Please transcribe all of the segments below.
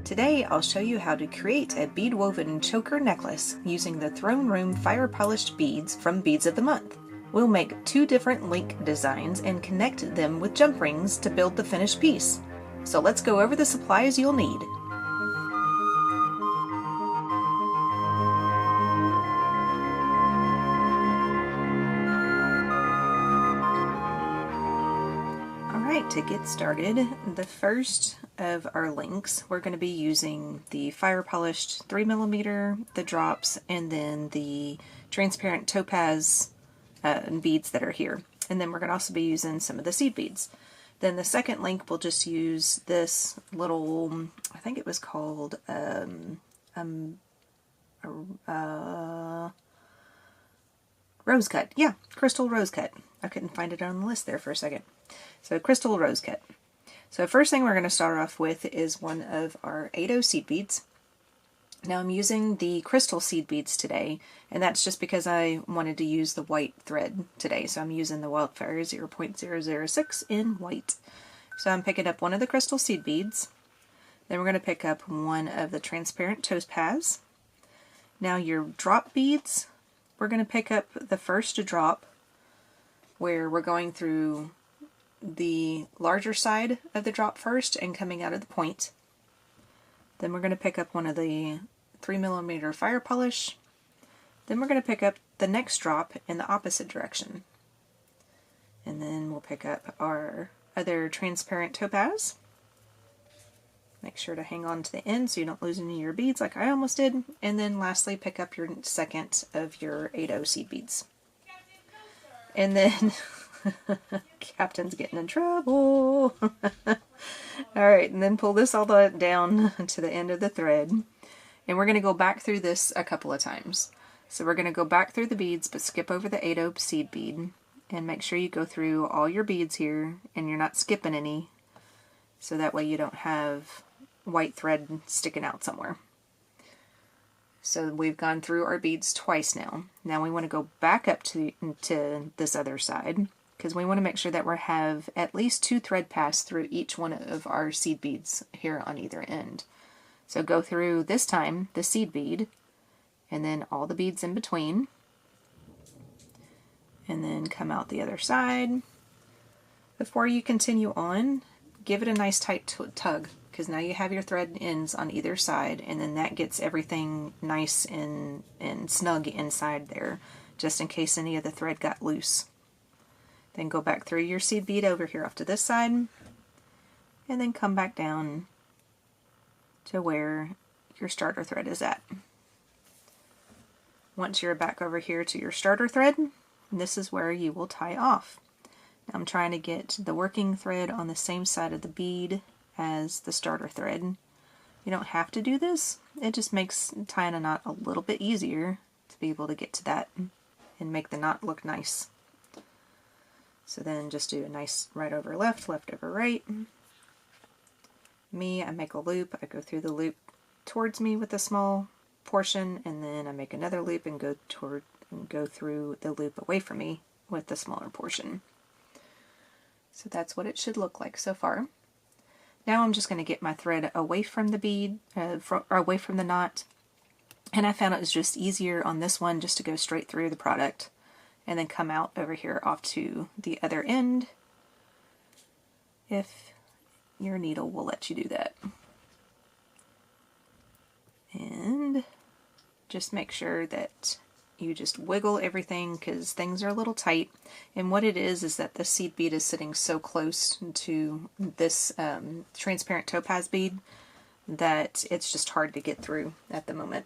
Today I'll show you how to create a bead woven choker necklace using the throne room fire polished beads from Beads of the Month. We'll make two different link designs and connect them with jump rings to build the finished piece. So let's go over the supplies you'll need. Alright, to get started, the first of our links, we're going to be using the fire polished 3mm, the drops, and then the transparent topaz beads that are here. And then we're going to also be using some of the seed beads. Then the second link, we'll just use this little, I think it was called rose cut. Yeah, crystal rose cut. I couldn't find it on the list there for a second. So crystal rose cut. So first thing we're going to start off with is one of our 8/0 seed beads. Now I'm using the crystal seed beads today, and that's just because I wanted to use the white thread today. So I'm using the Wildfire 0.006 in white. So I'm picking up one of the crystal seed beads. Then we're going to pick up one of the transparent topaz. Now your drop beads, we're going to pick up the first drop where we're going through the larger side of the drop first and coming out of the point. Then we're going to pick up one of the 3mm fire polish. Then we're going to pick up the next drop in the opposite direction. And then we'll pick up our other transparent topaz. Make sure to hang on to the end so you don't lose any of your beads like I almost did. And then lastly, pick up your second of your 8/0 seed beads. And then Captain's getting in trouble. Alright, and then pull this all the way down to the end of the thread. And we're going to go back through this a couple of times. So we're going to go back through the beads, but skip over the 8/0 seed bead. And make sure you go through all your beads here, and you're not skipping any. So that way you don't have white thread sticking out somewhere. So we've gone through our beads twice now. Now we want to go back up to this other side, because we want to make sure that we have at least 2 thread pass through each one of our seed beads here on either end. So go through this time the seed bead, and then all the beads in between, and then come out the other side. Before you continue on, give it a nice tight tug, because now you have your thread ends on either side, and then that gets everything nice and snug inside there, just in case any of the thread got loose. Then go back through your seed bead over here off to this side, and then come back down to where your starter thread is at. Once you're back over here to your starter thread, this is where you will tie off. Now I'm trying to get the working thread on the same side of the bead as the starter thread. You don't have to do this, it just makes tying a knot a little bit easier to be able to get to that and make the knot look nice. So then just do a nice right over left, left over right. I make a loop, I go through the loop towards me with a small portion, and then I make another loop and go through the loop away from me with the smaller portion. So that's what it should look like so far. Now I'm just going to get my thread away from the bead, away from the knot, and I found it was just easier on this one just to go straight through the product and then come out over here off to the other end, if your needle will let you do that. And just make sure that you just wiggle everything, because things are a little tight. And what it is that the seed bead is sitting so close to this transparent topaz bead that it's just hard to get through at the moment.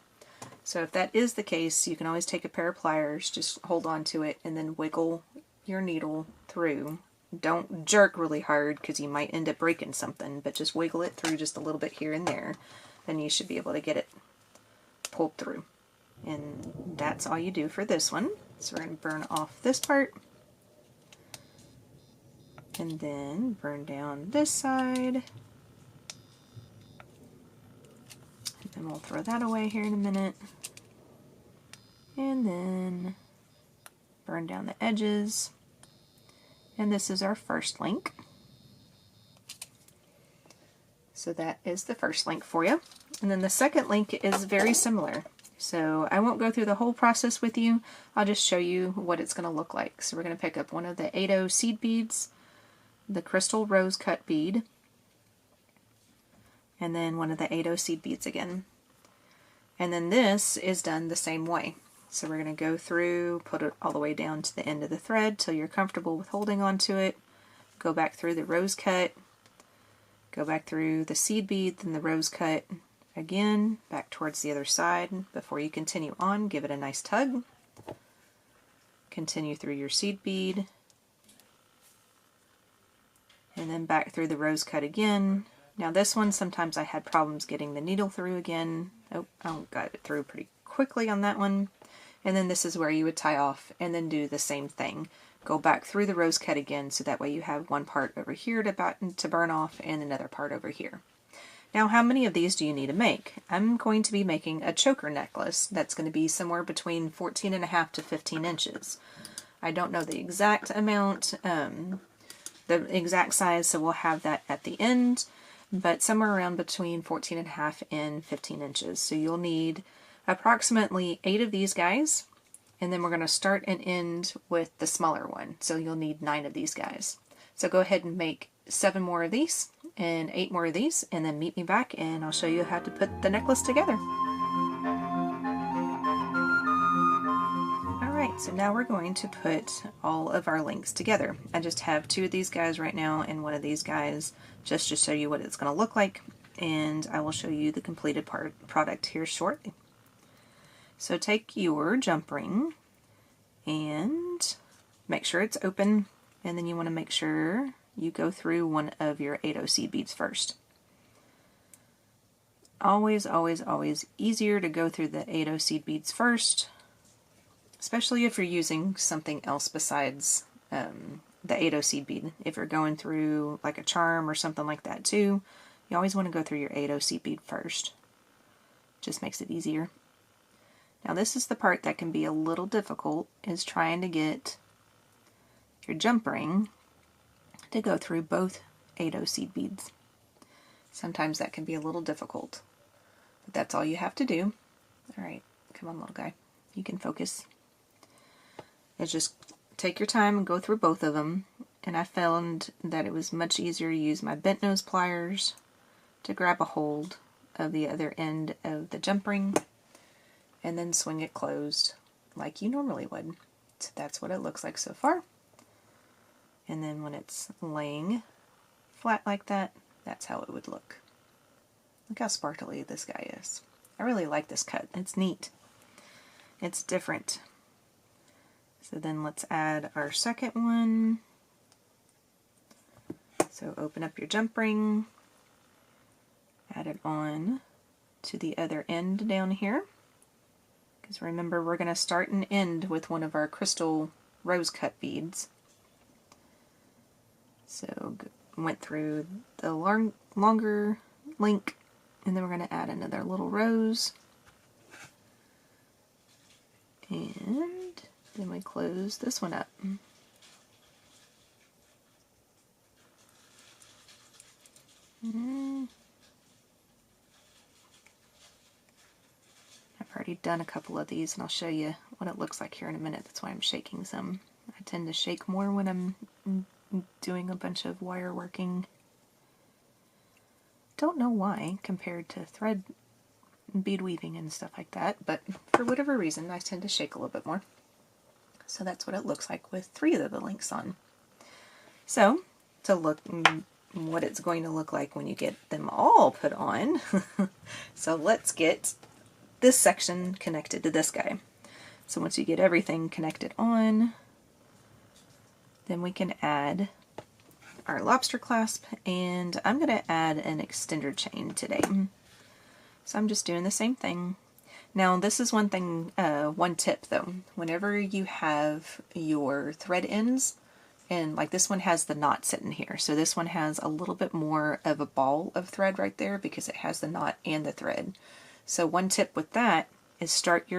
So if that is the case, you can always take a pair of pliers, just hold on to it, and then wiggle your needle through. Don't jerk really hard, because you might end up breaking something, but just wiggle it through just a little bit here and there, then you should be able to get it pulled through. And that's all you do for this one. So we're going to burn off this part, and then burn down this side, and we'll throw that away here in a minute, and then burn down the edges. And this is our first link. So that is the first link for you. And then the second link is very similar. So I won't go through the whole process with you. I'll just show you what it's going to look like. So we're going to pick up one of the 8/0 seed beads, the crystal rose cut bead, and then one of the 8/0 seed beads again. And then this is done the same way. So we're going to go through, put it all the way down to the end of the thread till you're comfortable with holding on to it. Go back through the rose cut, go back through the seed bead, then the rose cut again, back towards the other side. Before you continue on, give it a nice tug. Continue through your seed bead, and then back through the rose cut again. Now this one, sometimes I had problems getting the needle through again. Oh, I got it through pretty quickly on that one. And then this is where you would tie off and then do the same thing. Go back through the rose cut again, so that way you have one part over here to burn off and another part over here. Now, how many of these do you need to make? I'm going to be making a choker necklace that's going to be somewhere between 14.5 to 15 inches. I don't know the exact amount, the exact size, so we'll have that at the end, but somewhere around between 14.5 and 15 inches. So you'll need approximately 8 of these guys, and then we're going to start and end with the smaller one. So you'll need 9 of these guys. So go ahead and make 7 more of these and 8 more of these, and then meet me back and I'll show you how to put the necklace together. Alright, so now we're going to put all of our links together. I just have 2 of these guys right now and 1 of these guys just to show you what it's going to look like, and I will show you the completed product here shortly. So take your jump ring and make sure it's open, and then you want to make sure you go through one of your 8/0 seed beads first. Always, always, always easier to go through the 8/0 seed beads first, especially if you're using something else besides the 8/0 seed bead. If you're going through like a charm or something like that too, you always want to go through your 8/0 seed bead first. Just makes it easier. Now this is the part that can be a little difficult, is trying to get your jump ring to go through both 8/0 seed beads. Sometimes that can be a little difficult, but that's all you have to do. Alright, come on little guy, you can focus. It's just take your time and go through both of them, and I found that it was much easier to use my bent nose pliers to grab a hold of the other end of the jump ring and then swing it closed like you normally would. So that's what it looks like so far. And then when it's laying flat like that, that's how it would look. Look how sparkly this guy is. I really like this cut. It's neat. It's different. So then let's add our second one. So open up your jump ring, add it on to the other end down here. Because remember, we're going to start and end with one of our crystal rose cut beads. So went through the longer link, and then we're going to add another little rose. And then we close this one up. I've already done a couple of these, and I'll show you what it looks like here in a minute. That's why I'm shaking some. I tend to shake more when I'm doing a bunch of wire working. Don't know why compared to thread bead weaving and stuff like that, but for whatever reason I tend to shake a little bit more. So that's what it looks like with 3 of the links on. So to look what it's going to look like when you get them all put on. So let's get this section connected to this guy. So once you get everything connected on, then we can add our lobster clasp, and I'm going to add an extender chain today. So I'm just doing the same thing. Now this is one thing, one tip though. Whenever you have your thread ends, and like this one has the knot sitting here, so this one has a little bit more of a ball of thread right there because it has the knot and the thread. So one tip with that is start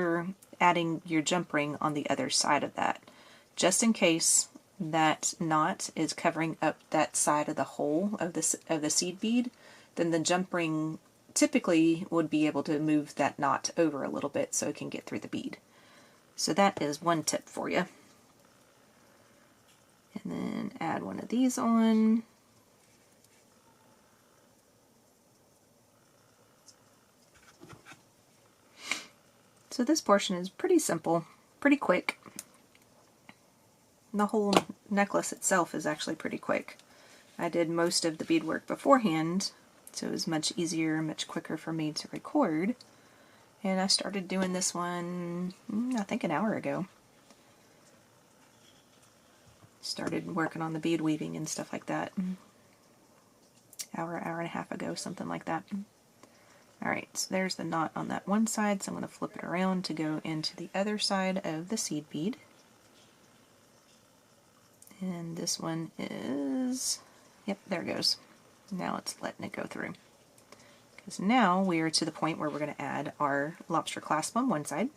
adding your jump ring on the other side of that, just in case that knot is covering up that side of the hole of the seed bead. then the jump ring typically would be able to move that knot over a little bit so it can get through the bead. So that is one tip for you. And then add one of these on. So this portion is pretty simple, pretty quick. The whole necklace itself is actually pretty quick. I did most of the beadwork beforehand, so it was much easier, much quicker for me to record. And I started doing this one, I think an hour ago. Started working on the bead weaving and stuff like that. Hour and a half ago, something like that. Alright, so there's the knot on that one side, so I'm going to flip it around to go into the other side of the seed bead. And this one is, yep, there it goes. Now it's letting it go through. Because now we are to the point where we're going to add our lobster clasp on one side.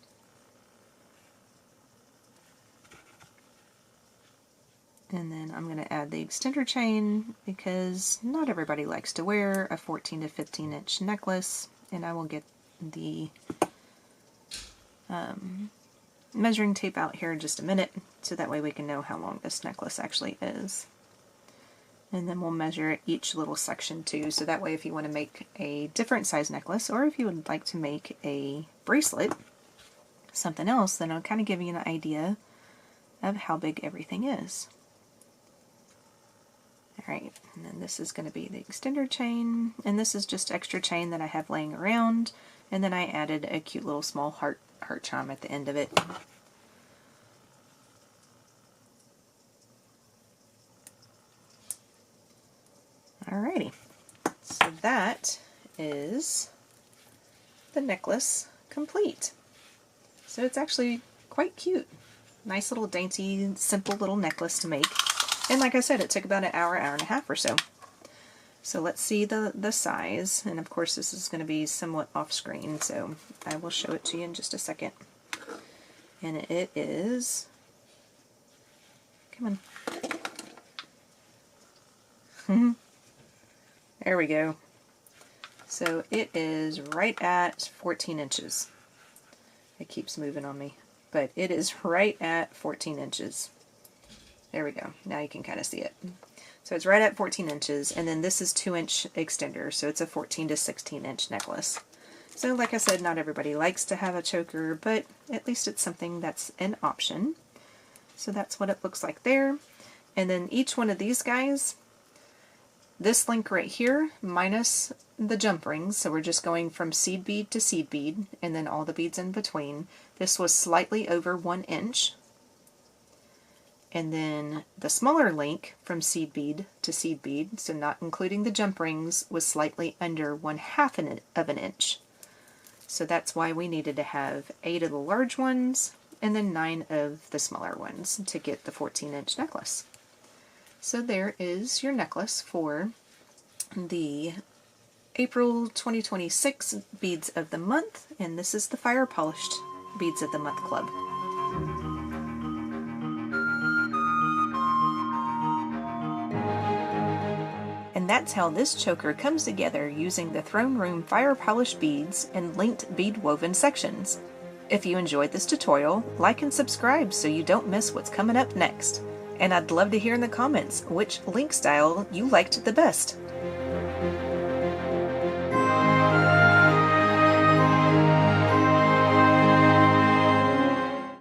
And then I'm going to add the extender chain because not everybody likes to wear a 14 to 15 inch necklace. And I will get the measuring tape out here in just a minute so that way we can know how long this necklace actually is. And then we'll measure each little section too, so that way if you want to make a different size necklace or if you would like to make a bracelet, something else, then I'll kind of give you an idea of how big everything is. Alright, and then this is going to be the extender chain, and this is just extra chain that I have laying around, and then I added a cute little small heart charm at the end of it. Alrighty, so that is the necklace complete. So it's actually quite cute. Nice little dainty, simple little necklace to make. And like I said, it took about an hour and a half or so. So let's see the size. And of course this is going to be somewhat off screen, so I will show it to you in just a second. And it is, come on. There we go. So it is right at 14 inches. It keeps moving on me, but it is right at 14 inches. There we go. Now you can kind of see it. So it's right at 14 inches, and then this is 2-inch extender, so it's a 14 to 16 inch necklace. So like I said, not everybody likes to have a choker, but at least it's something that's an option. So that's what it looks like there. And then each one of these guys, this link right here, minus the jump rings, so we're just going from seed bead to seed bead, and then all the beads in between. This was slightly over 1 inch. And then the smaller link from seed bead to seed bead, so not including the jump rings, was slightly under 1/2 of an inch. So that's why we needed to have 8 of the large ones and then 9 of the smaller ones to get the 14-inch necklace. So there is your necklace for the April 2026 Beads of the Month, and this is the Fire Polished Beads of the Month Club. And that's how this choker comes together using the Throne Room Fire Polished beads and linked bead woven sections. If you enjoyed this tutorial, like and subscribe so you don't miss what's coming up next. And I'd love to hear in the comments which link style you liked the best.